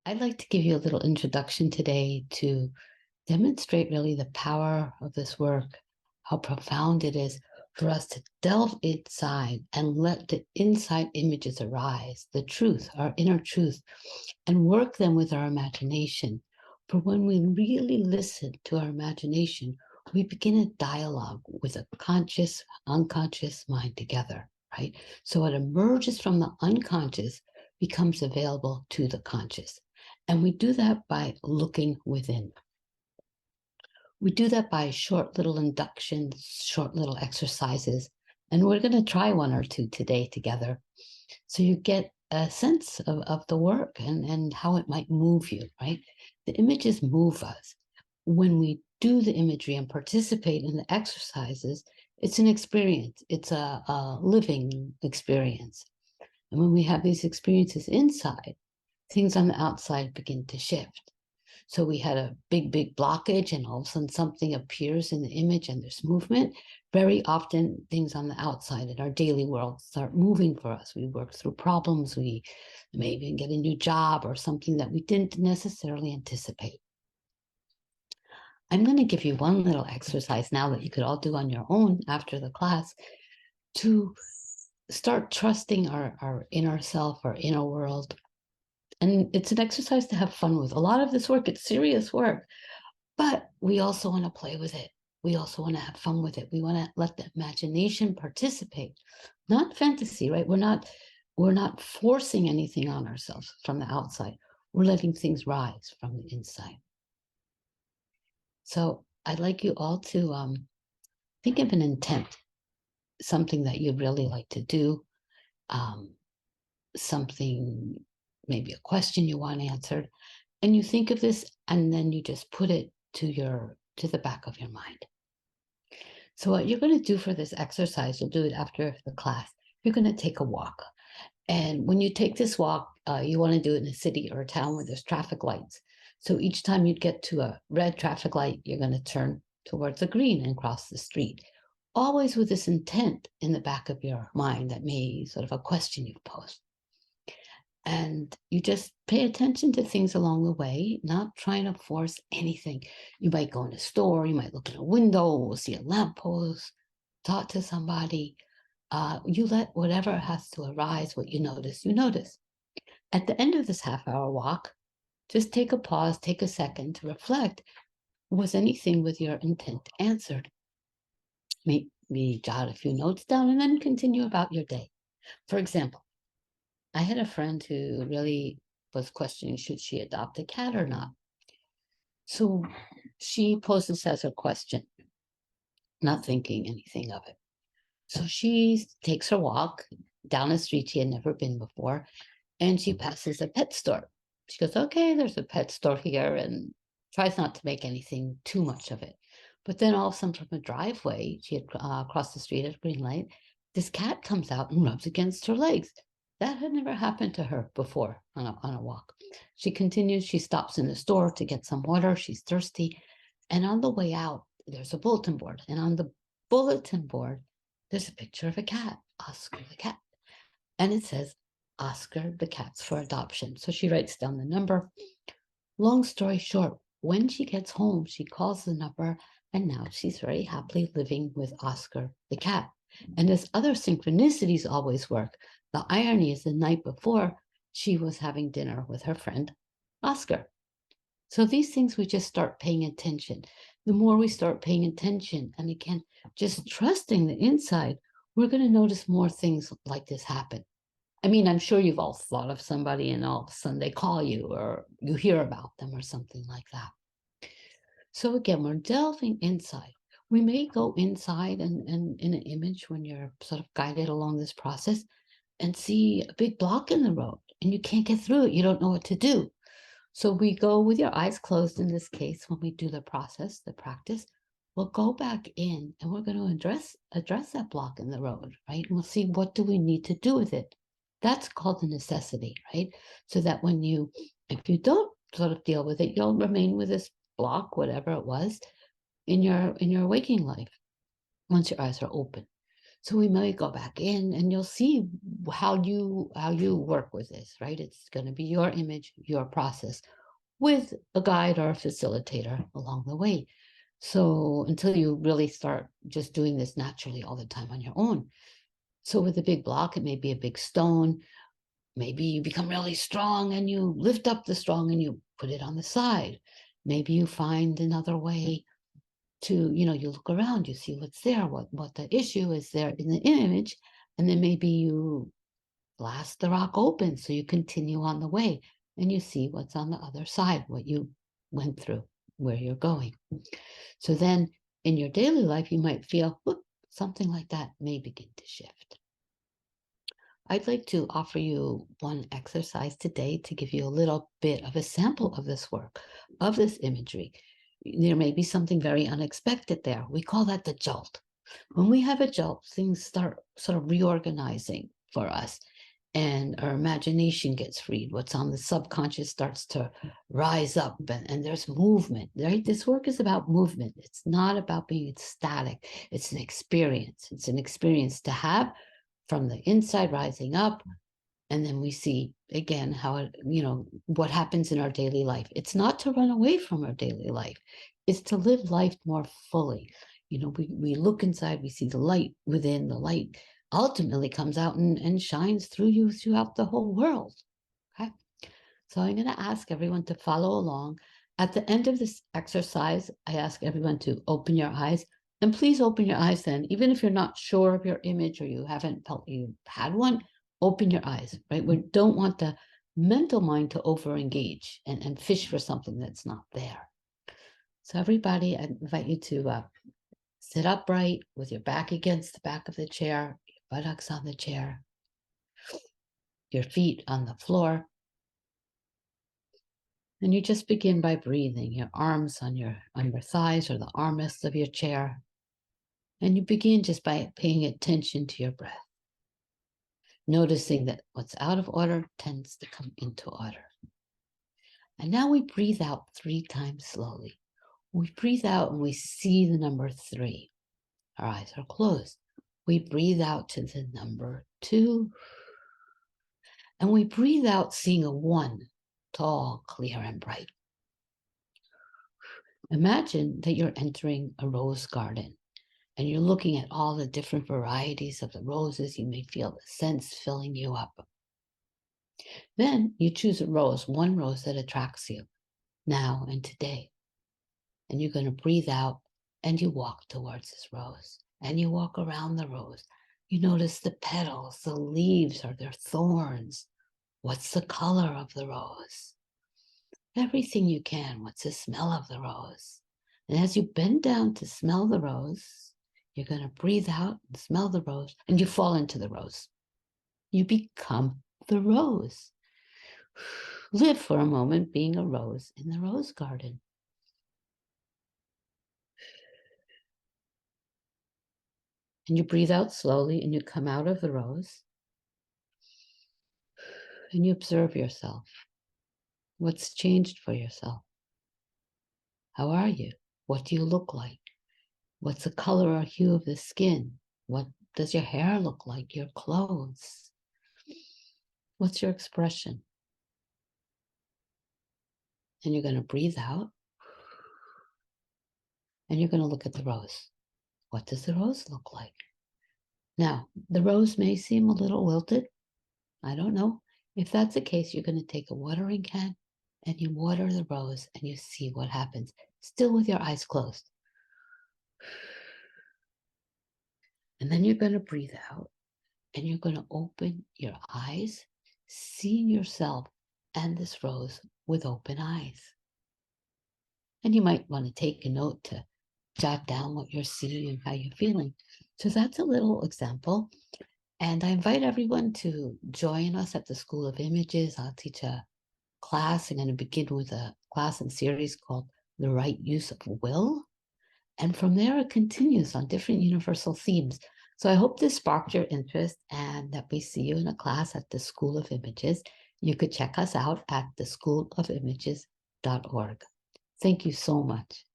I'd like to give you a little introduction today to demonstrate really the power of this work, how profound it is for us to delve inside and let the inside images arise, the truth, our inner truth, and work them with our imagination. For when we really listen to our imagination, we begin a dialogue with a conscious, unconscious mind together, right? So what emerges from the unconscious becomes available to the conscious. And we do that by looking within. We do that by short little inductions, short little exercises. And we're going to try one or two today together. So you get a sense of the work and how it might move you, right? The images move us. When we do the imagery and participate in the exercises, it's an experience. It's a living experience. And when we have these experiences inside, things on the outside begin to shift. So we had a big blockage, and all of a sudden something appears in the image and there's movement. Very often things on the outside in our daily world start moving for us. We work through problems. We may even get a new job or something that we didn't necessarily anticipate. I'm going to give you one little exercise now that you could all do on your own after the class to start trusting our inner self, our inner world. And it's an exercise to have fun with. A lot of this work, it's serious work, but we also want to play with it. We also want to have fun with it. We want to let the imagination participate, not fantasy, right? We're not forcing anything on ourselves from the outside. We're letting things rise from the inside. So I'd like you all to think of an intent, something that you'd really like to do, something, maybe a question you want answered, and you think of this, and then you just put it to the back of your mind. So what you're going to do for this exercise, you'll do it after the class. You're going to take a walk, and when you take this walk, you want to do it in a city or a town where there's traffic lights. So each time you get to a red traffic light, you're going to turn towards the green and cross the street, always with this intent in the back of your mind that may sort of a question you've posed. And you just pay attention to things along the way, not trying to force anything. You might go in a store, you might look in a window, see a lamppost, talk to somebody. You let whatever has to arise, what you notice, you notice. At the end of this half-hour walk, just take a pause, take a second to reflect. Was anything with your intent answered? Maybe jot a few notes down and then continue about your day. For example, I had a friend who really was questioning, should she adopt a cat or not? So she posed this as a question, not thinking anything of it. So she takes her walk down a street she had never been before, and she passes a pet store. She goes, okay, there's a pet store here, and tries not to make anything too much of it. But then all of a sudden from a driveway, she had crossed the street at a green light, this cat comes out and rubs against her legs. That had never happened to her before on a walk. She continues, she stops in the store to get some water. She's thirsty. And on the way out, there's a bulletin board. And on the bulletin board, there's a picture of a cat, Oscar the cat. And it says, Oscar the cat's for adoption. So she writes down the number. Long story short, when she gets home, she calls the number, and now she's very happily living with Oscar the cat. And as other synchronicities always work, the irony is the night before, she was having dinner with her friend, Oscar. So these things, we just start paying attention. The more we start paying attention, and again, just trusting the inside, we're going to notice more things like this happen. I mean, I'm sure you've all thought of somebody and all of a sudden they call you or you hear about them or something like that. So again, we're delving inside. We may go inside and in an image when you're sort of guided along this process and see a big block in the road and you can't get through it. You don't know what to do. So we go with your eyes closed in this case when we do the process, the practice. We'll go back in and we're going to address that block in the road, right? And we'll see what do we need to do with it. That's called a necessity, right? So that if you don't sort of deal with it, you'll remain with this block, whatever it was, in your waking life, once your eyes are open. So we might go back in and you'll see how you work with this, right? It's going to be your image, your process with a guide or a facilitator along the way. So until you really start just doing this naturally all the time on your own. So with a big block, it may be a big stone. Maybe you become really strong and you lift up the strong and you put it on the side. Maybe you find another way to, you look around, you see what's there, what the issue is there in the image, and then maybe you blast the rock open so you continue on the way and you see what's on the other side, what you went through, where you're going. So then in your daily life, you might feel, whoop, something like that may begin to shift. I'd like to offer you one exercise today to give you a little bit of a sample of this work, of this imagery. There may be something very unexpected there. We call that the jolt. When we have a jolt, things start sort of reorganizing for us and our imagination gets freed. What's on the subconscious starts to rise up and there's movement, right? This work is about movement. It's not about being static. It's an experience. It's an experience to have from the inside rising up. And then we see again how it, what happens in our daily life. It's not to run away from our daily life. It's to live life more fully. We look inside, we see the light within. The light ultimately comes out and shines through you throughout the whole world. Okay. So I'm going to ask everyone to follow along. At the end of this exercise, I ask everyone to open your eyes. And please open your eyes then, even if you're not sure of your image or you haven't felt you had one, open your eyes, right? We don't want the mental mind to over-engage and fish for something that's not there. So everybody, I invite you to sit upright with your back against the back of the chair, your buttocks on the chair, your feet on the floor. And you just begin by breathing, your arms on your thighs or the armrests of your chair. And you begin just by paying attention to your breath, noticing that what's out of order tends to come into order. And now we breathe out 3 times slowly. We breathe out and we see the number 3. Our eyes are closed. We breathe out to the number 2. And we breathe out seeing a 1, tall, clear, and bright. Imagine that you're entering a rose garden and you're looking at all the different varieties of the roses. You may feel the scents filling you up. Then you choose a rose, one rose that attracts you now and today. And you're going to breathe out and you walk towards this rose and you walk around the rose. You notice the petals, the leaves, are there thorns? What's the color of the rose? Everything you can. What's the smell of the rose? And as you bend down to smell the rose, you're going to breathe out and smell the rose, and you fall into the rose. You become the rose. Live for a moment being a rose in the rose garden. And you breathe out slowly and you come out of the rose. And you observe yourself. What's changed for yourself? How are you? What do you look like? What's the color or hue of the skin? What does your hair look like? Your clothes? What's your expression? And you're going to breathe out. And you're going to look at the rose. What does the rose look like? Now, the rose may seem a little wilted. I don't know. If that's the case, you're going to take a watering can and you water the rose and you see what happens, still with your eyes closed. And then you're going to breathe out and you're going to open your eyes, seeing yourself and this rose with open eyes. And you might want to take a note to jot down what you're seeing and how you're feeling. So that's a little example. And I invite everyone to join us at the School of Images. I'll teach a class. I'm going to begin with a class and series called The Right Use of Will. And from there, it continues on different universal themes. So I hope this sparked your interest and that we see you in a class at the School of Images. You could check us out at theschoolofimages.org. Thank you so much.